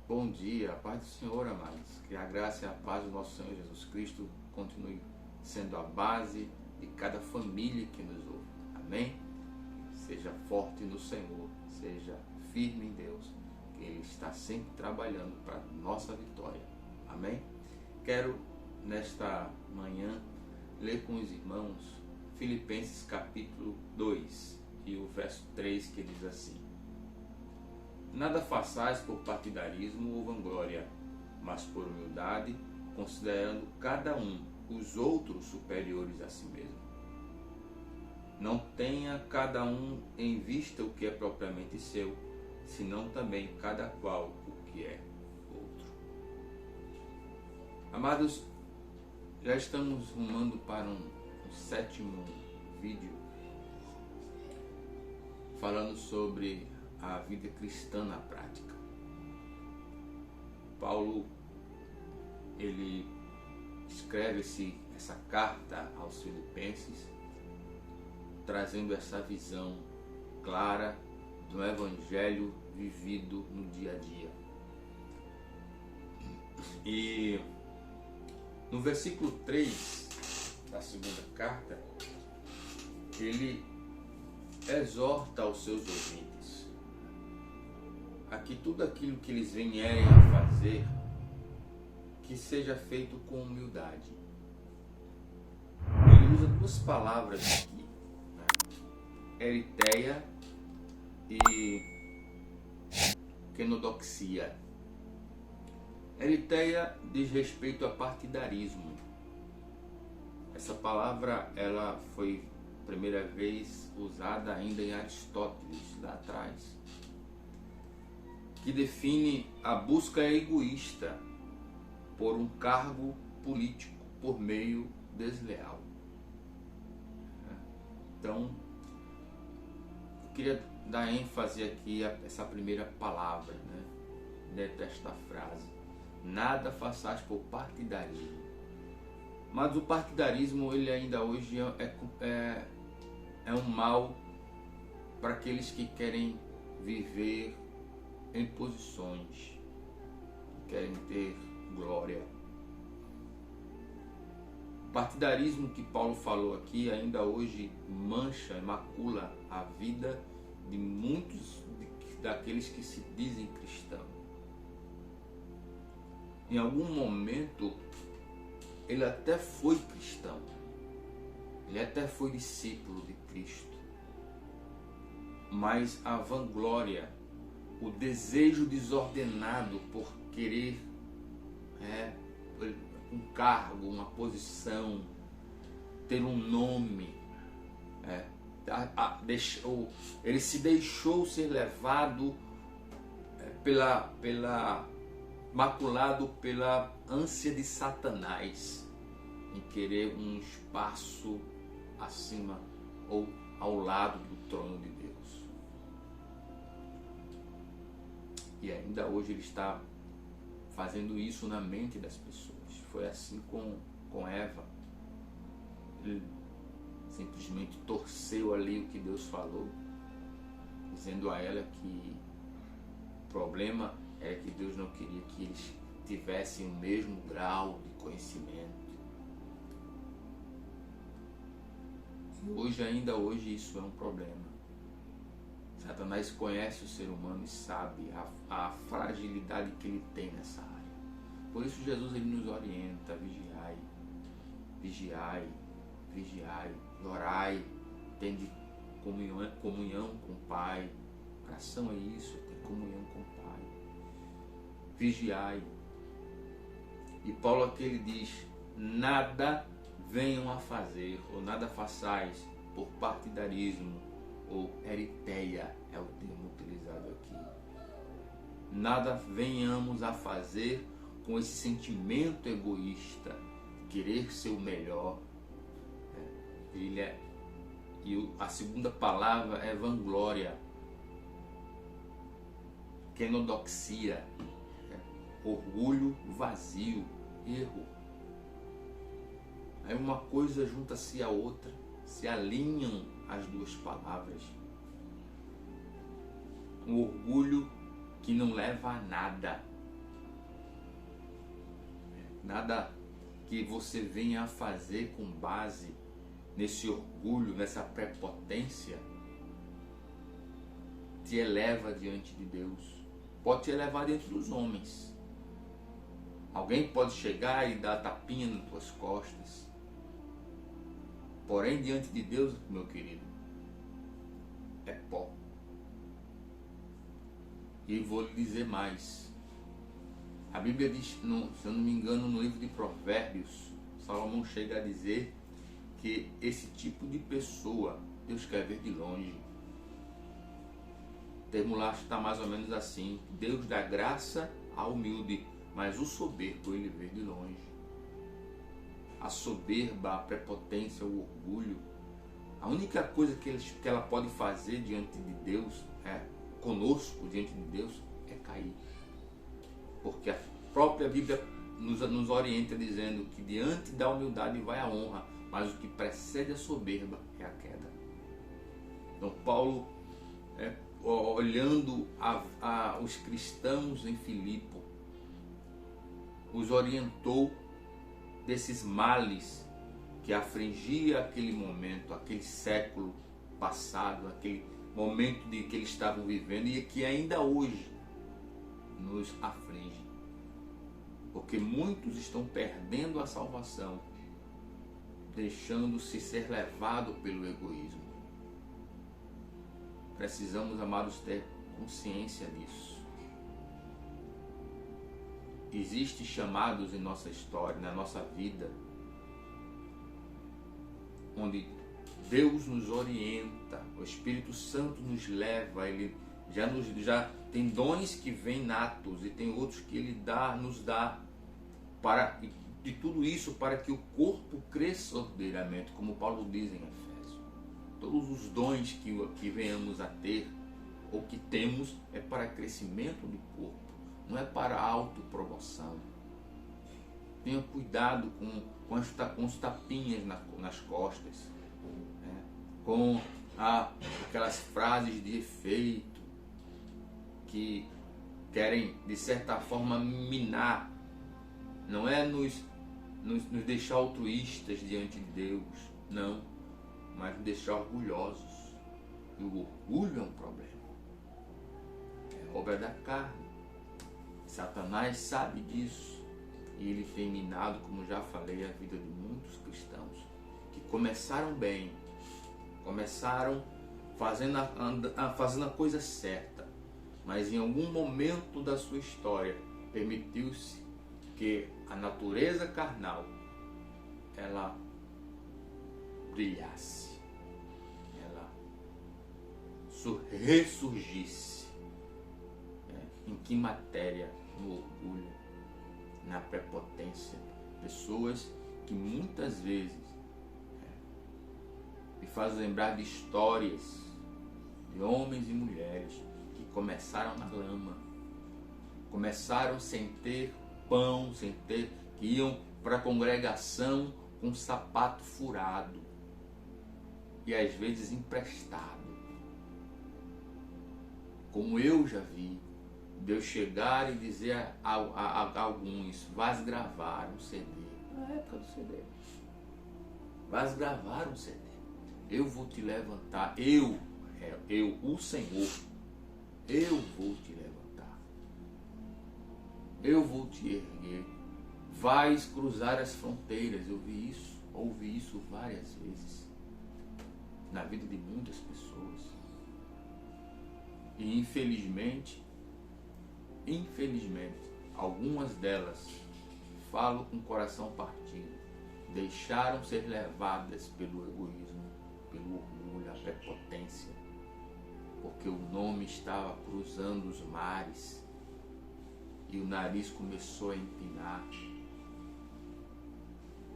Bom dia, a paz do Senhor, amados. Que a graça e a paz do nosso Senhor Jesus Cristo continue sendo a base de cada família que nos ouve. Amém? Seja forte no Senhor, seja firme em Deus, que Ele está sempre trabalhando para a nossa vitória. Amém? Quero, nesta manhã, ler com os irmãos Filipenses capítulo 2 e o verso 3, que diz assim: Nada façais por partidarismo ou vanglória, mas por humildade, considerando cada um os outros superiores a si mesmo. Não tenha cada um em vista o que é propriamente seu, senão também cada qual o que é outro. Amados, já estamos rumando para um sétimo vídeo falando sobre a vida cristã na prática. Paulo, ele escreve essa carta aos Filipenses, trazendo essa visão clara do evangelho vivido no dia a dia. E no versículo 3 da segunda carta, ele exorta aos seus ouvintes a que tudo aquilo que eles vierem a fazer, que seja feito com humildade. Ele usa duas palavras aqui, né? Eritheia e kenodoxia. Eritheia diz respeito a partidarismo. Essa palavra ela foi primeira vez usada ainda em Aristóteles, lá atrás, que define a busca egoísta por um cargo político por meio desleal. Então, eu queria dar ênfase aqui a essa primeira palavra, né, dentro desta frase. Nada façais por partidarismo. Mas o partidarismo, ele ainda hoje é um mal para aqueles que querem viver em posições, querem ter glória. O partidarismo que Paulo falou aqui ainda hoje mancha e macula a vida de muitos daqueles que se dizem cristãos. Em algum momento ele até foi cristão, ele até foi discípulo de Cristo, mas a vanglória, o desejo desordenado por querer um cargo, uma posição, ter um nome, ele se deixou ser levado maculado pela ânsia de Satanás em querer um espaço acima ou ao lado do trono de Deus. E ainda hoje ele está fazendo isso na mente das pessoas. Foi assim com Eva. Ele simplesmente torceu ali o que Deus falou, dizendo a ela que o problema era que Deus não queria que eles tivessem o mesmo grau de conhecimento. E ainda hoje isso é um problema. Satanás conhece o ser humano e sabe a fragilidade que ele tem nessa área. Por isso Jesus ele nos orienta: vigiai, vigiai, vigiai, orai, tende comunhão com o Pai. Oração é isso, ter comunhão com o Pai. Vigiai. E Paulo aqui ele diz: nada venham a fazer, ou nada façais por partidarismo, ou eritheia é o termo utilizado aqui. Nada venhamos a fazer com esse sentimento egoísta, querer ser o melhor. E a segunda palavra é vanglória, kenodoxia, orgulho vazio, erro. Aí uma coisa junta-se à outra, se alinham as duas palavras. Um orgulho que não leva a nada, nada que você venha a fazer com base nesse orgulho, nessa prepotência, te eleva diante de Deus. Pode te elevar diante dos homens. Alguém pode chegar e dar tapinha nas tuas costas. Porém, diante de Deus, meu querido, é pó. E vou lhe dizer mais. A Bíblia diz, se eu não me engano, no livro de Provérbios, Salomão chega a dizer que esse tipo de pessoa Deus quer ver de longe. O termo lá está mais ou menos assim: Deus dá graça ao humilde, mas o soberbo ele vê de longe. A soberba, a prepotência, o orgulho, a única coisa que ela pode fazer diante de Deus, conosco, diante de Deus, é cair. Porque a própria Bíblia nos orienta dizendo que diante da humildade vai a honra, mas o que precede a soberba é a queda. Então Paulo, olhando os cristãos em Filipe, os orientou desses males que afligia aquele momento, aquele século passado, aquele momento que eles estavam vivendo e que ainda hoje nos aflige. Porque muitos estão perdendo a salvação, deixando-se ser levado pelo egoísmo. Precisamos, amados, ter consciência disso. Existem chamados em nossa história, na nossa vida, onde Deus nos orienta, o Espírito Santo nos leva, Ele já tem dons que vêm natos e tem outros que Ele nos dá de tudo isso para que o corpo cresça ordeiramente, como Paulo diz em Efésios. Todos os dons que venhamos a ter ou que temos é para crescimento do corpo, não é para autopromoção. Tenha cuidado com os tapinhas nas costas, com aquelas frases de efeito que querem, de certa forma, minar. Não é nos deixar altruístas diante de Deus, não, mas nos deixar orgulhosos. E o orgulho é um problema. É obra da carne. Satanás sabe disso. E ele tem minado, como já falei, a vida de muitos cristãos que começaram bem, começaram fazendo a coisa certa, mas em algum momento da sua história permitiu-se que a natureza carnal ela brilhasse, ela ressurgisse. Em que matéria? No orgulho, na prepotência. Pessoas que muitas vezes me fazem lembrar de histórias de homens e mulheres que começaram na lama, começaram sem ter pão, que iam para a congregação com um sapato furado e às vezes emprestado. Como eu já vi Deus chegar e dizer a alguns: vais gravar um CD. Na época do CD, vais gravar um CD. Eu vou te levantar. Eu, o Senhor, eu vou te levantar. Eu vou te erguer. Vais cruzar as fronteiras. Eu ouvi isso várias vezes na vida de muitas pessoas. E infelizmente, algumas delas, falo com o coração partido, deixaram ser levadas pelo egoísmo, pelo orgulho, a prepotência, porque o nome estava cruzando os mares e o nariz começou a empinar.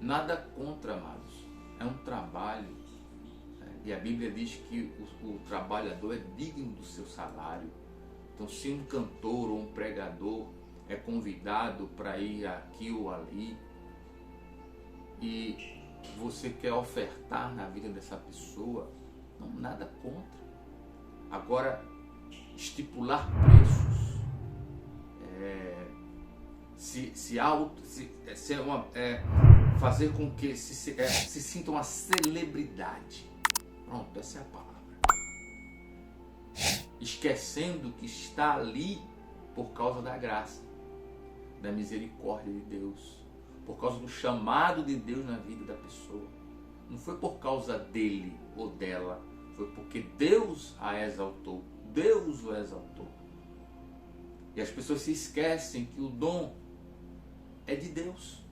Nada contra, amados, é um trabalho, e a Bíblia diz que o trabalhador é digno do seu salário. Então, se um cantor ou um pregador é convidado para ir aqui ou ali e você quer ofertar na vida dessa pessoa, não, nada contra. Agora, estipular preços fazer com que se sinta uma celebridade. Pronto, essa é a palavra. Esquecendo que está ali por causa da graça, da misericórdia de Deus, por causa do chamado de Deus na vida da pessoa. Não foi por causa dele ou dela, foi porque Deus a exaltou, Deus o exaltou. E as pessoas se esquecem que o dom é de Deus.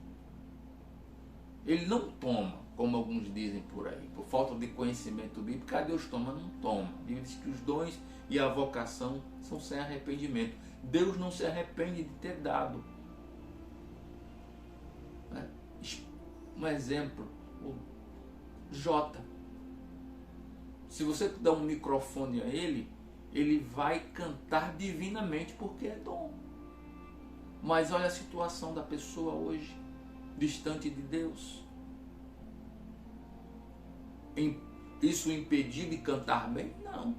Ele não toma, como alguns dizem por aí, por falta de conhecimento bíblico. Deus toma? Não toma. A Bíblia diz que os dons e a vocação são sem arrependimento. Deus não se arrepende de ter dado. Um exemplo, o Jota. Se você dá um microfone a ele, ele vai cantar divinamente porque é dom. Mas olha a situação da pessoa hoje, distante de Deus. Isso impedir de cantar bem? Não.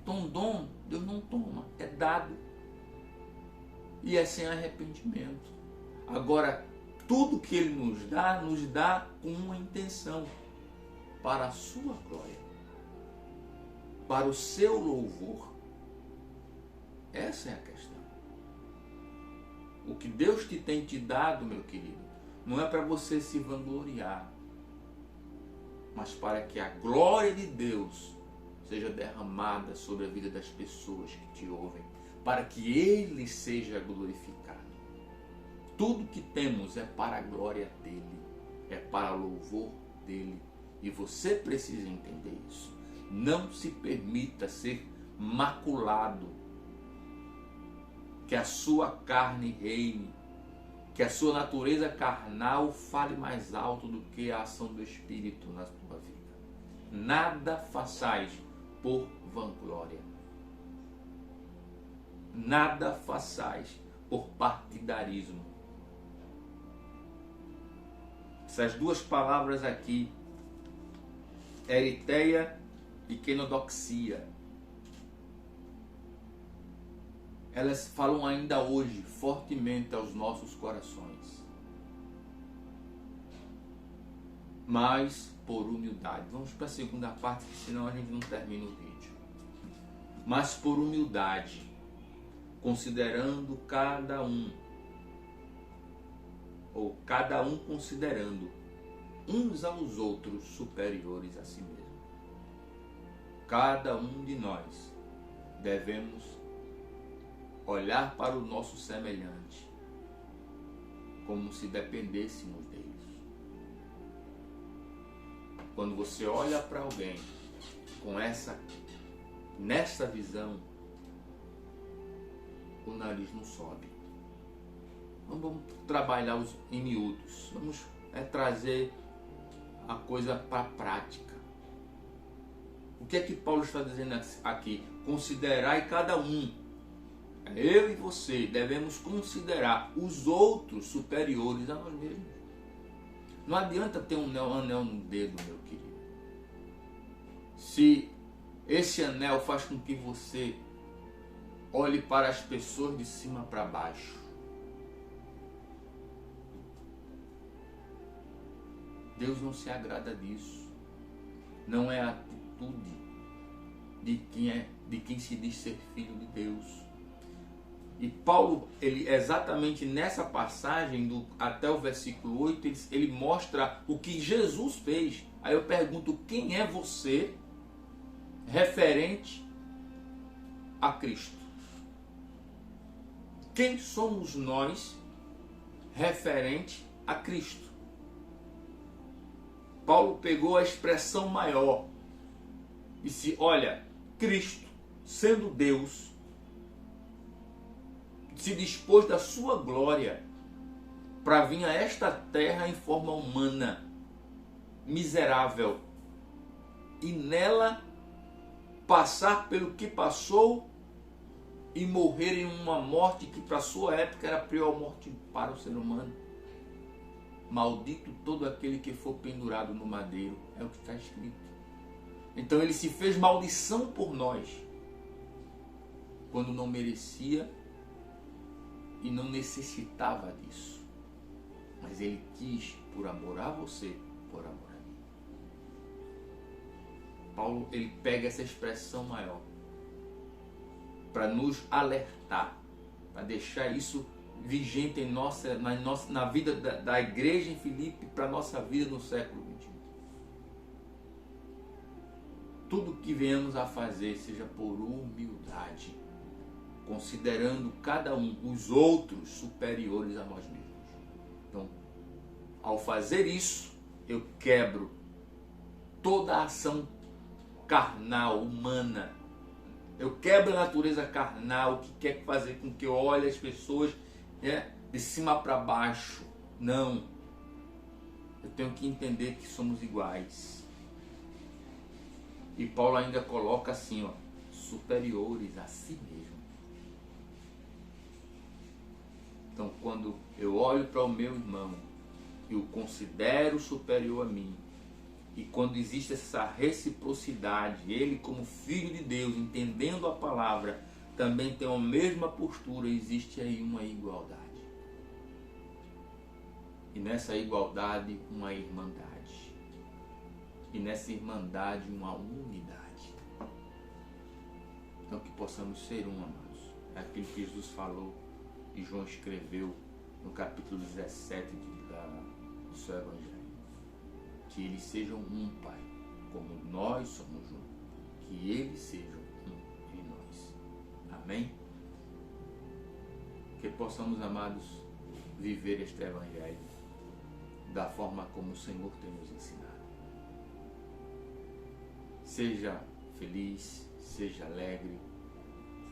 Então dom, Deus não toma, é dado. E é sem arrependimento. Agora, tudo que Ele nos dá com uma intenção, para a sua glória, para o seu louvor. Essa é a questão. O que Deus tem te dado, meu querido, não é para você se vangloriar, mas para que a glória de Deus seja derramada sobre a vida das pessoas que te ouvem, para que Ele seja glorificado. Tudo que temos é para a glória dEle, é para o louvor dEle, e você precisa entender isso. Não se permita ser maculado, que a sua carne reine, que a sua natureza carnal fale mais alto do que a ação do Espírito na tua vida. Nada façais por vanglória. Nada façais por partidarismo. Essas duas palavras aqui, eritéia e quenodoxia, elas falam ainda hoje fortemente aos nossos corações. Mas por humildade. Vamos para a segunda parte, que senão a gente não termina o vídeo. Mas por humildade, considerando cada um considerando uns aos outros superiores a si mesmo. Cada um de nós devemos olhar para o nosso semelhante como se dependêssemos deles. Quando você olha para alguém nessa visão, o nariz não sobe. Vamos trabalhar em miúdos. Vamos trazer a coisa para a prática. O que é que Paulo está dizendo aqui? Considerai cada um. Eu e você devemos considerar os outros superiores a nós mesmos. Não adianta ter um anel no dedo, meu querido, se esse anel faz com que você olhe para as pessoas de cima para baixo. Deus não se agrada disso. Não é a atitude de quem se diz ser filho de Deus. E Paulo, exatamente nessa passagem, até o versículo 8, ele mostra o que Jesus fez. Aí eu pergunto, quem é você referente a Cristo? Quem somos nós referente a Cristo? Paulo pegou a expressão maior e disse, olha, Cristo, sendo Deus, se dispôs da sua glória para vir a esta terra em forma humana, miserável, e nela passar pelo que passou e morrer em uma morte que para a sua época era a pior morte para o ser humano. Maldito todo aquele que for pendurado no madeiro, é o que está escrito. Então ele se fez maldição por nós, quando não merecia, e não necessitava disso. Mas ele quis, por amor a você, por amor a mim. Paulo, ele pega essa expressão maior para nos alertar, para deixar isso vigente em na vida da igreja em Filipe, para a nossa vida no século XXI. Tudo que venhamos a fazer seja por humildade, considerando cada um, os outros, superiores a nós mesmos. Então, ao fazer isso, eu quebro toda a ação carnal, humana. Eu quebro a natureza carnal que quer fazer com que eu olhe as pessoas de cima para baixo. Não. Eu tenho que entender que somos iguais. E Paulo ainda coloca assim, superiores a si mesmo. Então, quando eu olho para o meu irmão e o considero superior a mim, e quando existe essa reciprocidade, ele como filho de Deus, entendendo a palavra, também tem a mesma postura, existe aí uma igualdade. E nessa igualdade, uma irmandade. E nessa irmandade, uma unidade. Então que possamos ser um, amados. É aquilo que Jesus falou e João escreveu no capítulo 17 do seu Evangelho. Que eles sejam um, Pai, como nós somos um. Que eles sejam um em nós. Amém? Que possamos, amados, viver este Evangelho da forma como o Senhor tem nos ensinado. Seja feliz, seja alegre,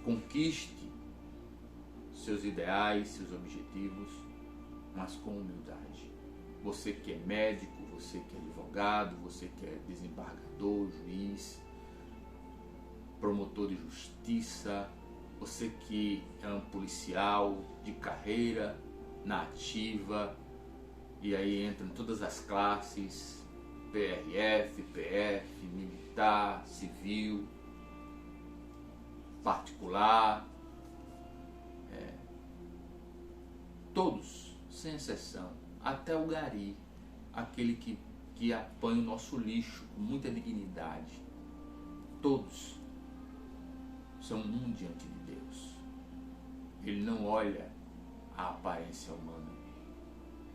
conquiste seus ideais, seus objetivos, mas com humildade. Você que é médico, você que é advogado, você que é desembargador, juiz, promotor de justiça, você que é um policial de carreira, na ativa, e aí entram todas as classes, PRF, PF, militar, civil, particular, todos, sem exceção, até o gari, aquele que apanha o nosso lixo com muita dignidade, todos são um diante de Deus. Ele não olha a aparência humana,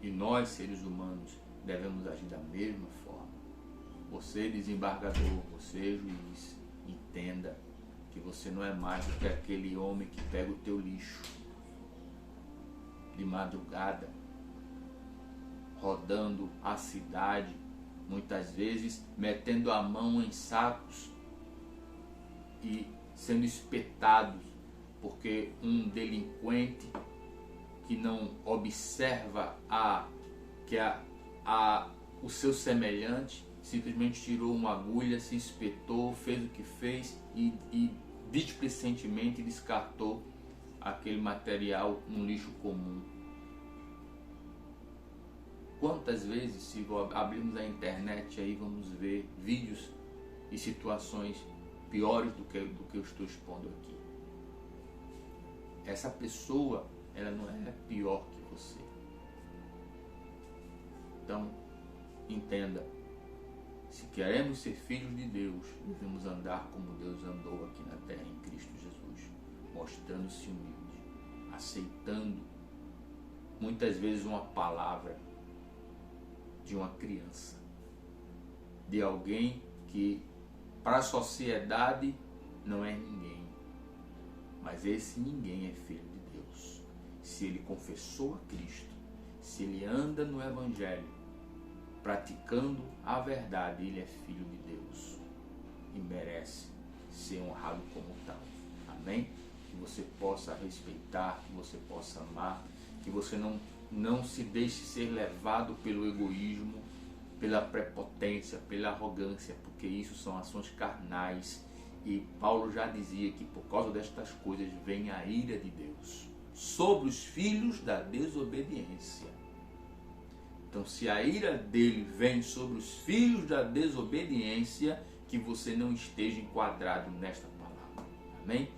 e nós, seres humanos, devemos agir da mesma forma. Você, desembargador, você, juiz, entenda que você não é mais do que aquele homem que pega o teu lixo de madrugada, rodando a cidade, muitas vezes metendo a mão em sacos e sendo espetados porque um delinquente que não observa o seu semelhante simplesmente tirou uma agulha, se espetou, fez o que fez e displicentemente descartou aquele material num lixo comum. Quantas vezes, se abrirmos a internet aí, vamos ver vídeos e situações piores do que eu estou expondo aqui. Essa pessoa, ela não é pior que você. Então, entenda, se queremos ser filhos de Deus, devemos andar como Deus andou aqui na terra em Cristo Jesus, mostrando-se humilde, aceitando muitas vezes uma palavra de uma criança, de alguém que para a sociedade não é ninguém, mas esse ninguém é filho de Deus. Se ele confessou a Cristo, se ele anda no Evangelho, praticando a verdade, ele é filho de Deus e merece ser honrado como tal. Amém? Que você possa respeitar, que você possa amar, que você não se deixe ser levado pelo egoísmo, pela prepotência, pela arrogância, porque isso são ações carnais. E Paulo já dizia que por causa destas coisas vem a ira de Deus sobre os filhos da desobediência. Então, se a ira dele vem sobre os filhos da desobediência, que você não esteja enquadrado nesta palavra. Amém?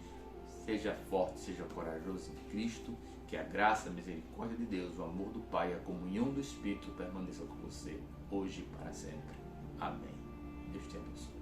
Seja forte, seja corajoso em Cristo. Que a graça, a misericórdia de Deus, o amor do Pai e a comunhão do Espírito permaneçam com você, hoje e para sempre. Amém. Deus te abençoe.